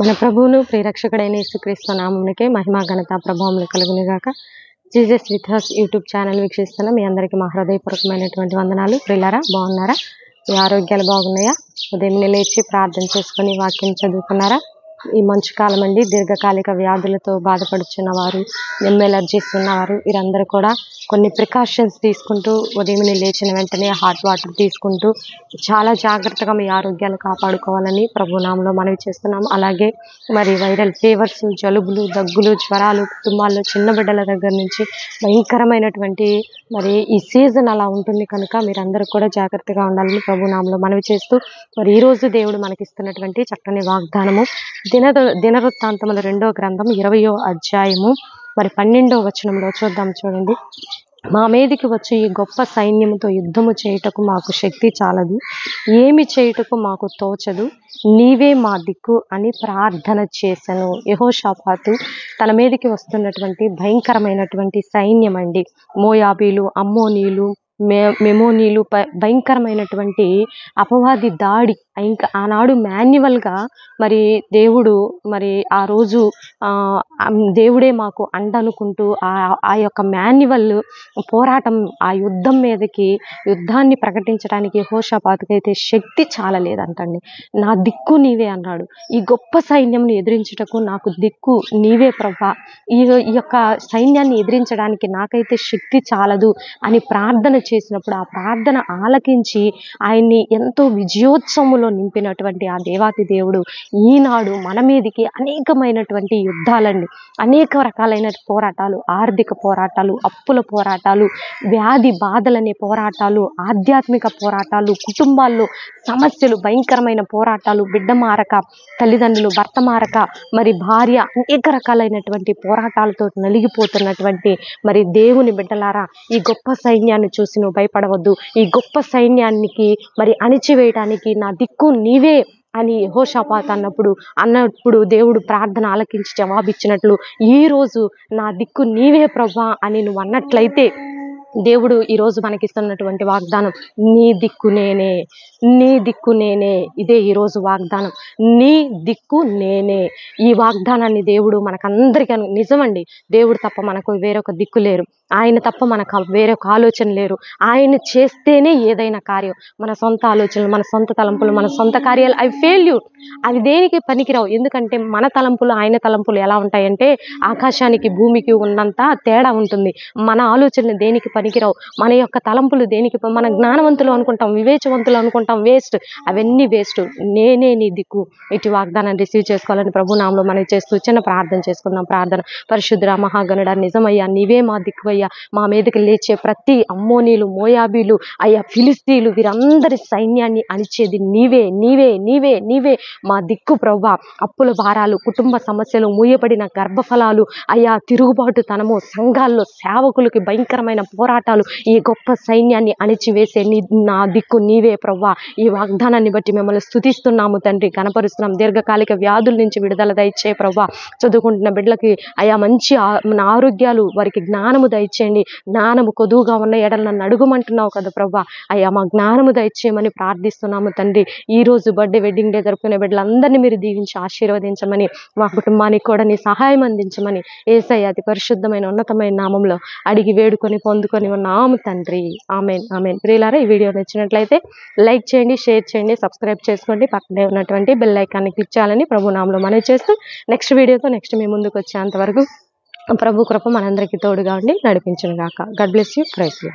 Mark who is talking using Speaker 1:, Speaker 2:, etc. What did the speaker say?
Speaker 1: మన ప్రభువును ప్రియరక్షకుడైన యేసుక్రీస్తు నామమునకే మహిమ ఘనత ప్రభావములు కలుగును గాక. Jesus with has YouTube channel వీక్షిస్తున్న మీ అందరికీ మా హృదయపూర్వకమైనటువంటి వందనాలు. ప్రియులారా, బాగున్నారా? మీ ఆరోగ్యాలు బాగున్నాయా? ఉదయం లేచి ప్రార్థన చేసుకొని వాక్యం చదువుకున్నారా? ఈ మంచు కాలం అండి, దీర్ఘకాలిక వ్యాధులతో బాధపడుచున్న వారు, ఎలర్జీస్ ఉన్నవారు, వీరందరూ కూడా కొన్ని ప్రికాషన్స్ తీసుకుంటూ ఉదయం లేచిన వెంటనే హాట్ వాటర్ తీసుకుంటూ చాలా జాగ్రత్తగా మీ ఆరోగ్యాలు కాపాడుకోవాలని ప్రభునామంలో మనవి చేస్తున్నాము. అలాగే మరి వైరల్ ఫీవర్స్, జలుబులు, దగ్గులు, జ్వరాలు కుటుంబాల్లో చిన్న బిడ్డల దగ్గర నుంచి భయంకరమైనటువంటి మరి ఈ సీజన్ అలా ఉంటుంది కనుక మీరందరూ కూడా జాగ్రత్తగా ఉండాలని ప్రభునామంలో మనవి చేస్తూ మరి ఈరోజు దేవుడు మనకిస్తున్నటువంటి చక్కని వాగ్దానము దినవృత్తాంతముల 2వ గ్రంథం 20వ అధ్యాయము మరి 12వ వచనంలో చూద్దాం. చూడండి. మా మీదికి వచ్చి ఈ గొప్ప సైన్యముతో యుద్ధము చేయుటకు మాకు శక్తి చాలదు, ఏమి చేయుటకు మాకు తోచదు, నీవే మా దిక్కు అని ప్రార్థన చేశాను. యెహోషాపాతు తన మీదకి వస్తున్నటువంటి భయంకరమైనటువంటి సైన్యం అండి, మోయాబీలు, అమ్మోనీలు, మెమోనీలు, భయంకరమైనటువంటి అపవాది దాడి. ఇంకా ఆనాడు మాన్యువల్గా మరి దేవుడు మరి ఆ రోజు దేవుడే మాకు అండనుకుంటూ ఆ యొక్క మాన్యువల్ పోరాటం, ఆ యుద్ధం మీదకి యుద్ధాన్ని ప్రకటించడానికి యెహోషాపాతుకైతే శక్తి చాలలేదంటండి. నా దిక్కు నీవే అన్నాడు. ఈ గొప్ప సైన్యంని ఎదిరించుటకు నాకు దిక్కు నీవే ప్రభా, ఈ యొక్క సైన్యాన్ని ఎదిరించడానికి నాకైతే శక్తి చాలదు అని ప్రార్థన చేసినప్పుడు ఆ ప్రార్థన ఆలకించి ఆయన్ని ఎంతో విజయోత్సవంలో నింపినటువంటి ఆ దేవాతి దేవుడు ఈనాడు మన మీదికి అనేకమైనటువంటి యుద్ధాలండి, అనేక రకాలైన పోరాటాలు, ఆర్థిక పోరాటాలు, అప్పుల పోరాటాలు, వ్యాధి బాధలనే పోరాటాలు, ఆధ్యాత్మిక పోరాటాలు, కుటుంబాల్లో సమస్యలు, భయంకరమైన పోరాటాలు, బిడ్డ మారక, తల్లిదండ్రులు, భర్త మారక, మరి భార్య, అనేక రకాలైనటువంటి పోరాటాలతో నలిగిపోతున్నటువంటి మరి దేవుని బిడ్డలారా, ఈ గొప్ప సైన్యాన్ని చూసి నువ్వు భయపడవద్దు. ఈ గొప్ప సైన్యానికి మరి అణిచివేయటానికి నా దిక్కు నీవే అని యెహోషాపాతు అన్నప్పుడు దేవుడు ప్రార్థన ఆలకించి జవాబిచ్చినట్లు ఈరోజు నా దిక్కు నీవే ప్రభా అని నువ్వు అన్నట్లయితే దేవుడు ఈరోజు మనకిస్తున్నటువంటి వాగ్దానం, నీ దిక్కు నేనే, నీ దిక్కు నేనే. ఇదే ఈరోజు వాగ్దానం, నీ దిక్కు నేనే. ఈ వాగ్దానాన్ని దేవుడు మనకందరికీ నిజమండి. దేవుడు తప్ప మనకు వేరొక దిక్కు లేరు, ఆయన తప్ప మనకు వేరొక ఆలోచన లేరు. ఆయన చేస్తేనే ఏదైనా కార్యం. మన సొంత ఆలోచనలు, మన సొంత తలంపులు, మన సొంత కార్యాలు అవి ఫెయిల్యూర్, అవి దేనికి పనికిరావు. ఎందుకంటే మన తలంపులు ఆయన తలంపులు ఎలా ఉంటాయంటే ఆకాశానికి భూమికి ఉన్నంత తేడా ఉంటుంది. మన ఆలోచనలు దేనికి పనికిరావు, మన యొక్క తలంపులు దేనికి, మన జ్ఞానవంతులు అనుకుంటాం, వివేచవంతులు అనుకుంటాం, వేస్ట్, అవన్నీ వేస్ట్. నేనే నీ దిక్కు. ఇటు వాగ్దానాన్ని రిసీవ్ చేసుకోవాలని ప్రభు నామములో మనం చేస్తూ చిన్న ప్రార్థన చేసుకుందాం. ప్రార్థన. పరిశుద్ధ మహాగణుడా, నిజమయ్యా, నీవే మా దిక్కు అయ్యా. మా మీదకి లేచే ప్రతి అమ్మోనీలు, మోయాబీలు, అయ్యా ఫిలిస్తీన్లు, వీరందరి సైన్యాన్ని అణిచేది నీవే, నీవే, నీవే, నీవే మా దిక్కు ప్రభా. అప్పుల భారాలు, కుటుంబ సమస్యలు, మూయబడిన గర్భఫలాలు, అయ్యా తిరుగుబాటు తనము, సంఘాల్లో సేవకులకి భయంకరమైన పోరాటాలు, ఈ గొప్ప సైన్యాన్ని అణిచివేసే నా దిక్కు నీవే ప్రభా. ఈ వాగ్దానాన్ని బట్టి మిమ్మల్ని స్తుతిస్తున్నాము తండ్రి, కనపరుస్తున్నాం. దీర్ఘకాలిక వ్యాధుల నుంచి విడుదల దయచే ప్రభా. చదువుకుంటున్న బిడ్డలకి అయా మంచి ఆరోగ్యాలు, వారికి జ్ఞానము దయచేయండి. జ్ఞానము కొదువుగా ఉన్న ఎడల నన్ను అడుగుమంటున్నావు కదా ప్రభా. అయ్యా మా జ్ఞానము దయచేయమని ప్రార్థిస్తున్నాము తండ్రి. ఈరోజు బర్త్డే, వెడ్డింగ్ డే జరుపుకునే బిడ్డలందరినీ మీరు దీవించి ఆశీర్వదించమని, మా కుటుంబానికి కూడా నీ సహాయం అందించమని యేసయ్య అతి పరిశుద్ధమైన ఉన్నతమైన నామంలో అడిగి వేడుకొని పొందుకొని ఉన్నాము తండ్రి. Amen, amen. ప్రియులారా, ఈ వీడియో నచ్చినట్లయితే లైక్ చేయండి, షేర్ చేయండి, సబ్స్క్రైబ్ చేసుకోండి. పక్కనే ఉన్నటువంటి బెల్ ఐకాన్ని క్లిక్ చేయాలని ప్రభు నామములో మనవి చేస్తూ నెక్స్ట్ వీడియోతో నెక్స్ట్ మీ ముందుకు వచ్చేంతవరకు ప్రభు కృప మనందరికీ తోడుగా ఉండి నడిపించును గాక. God bless you. Praise you.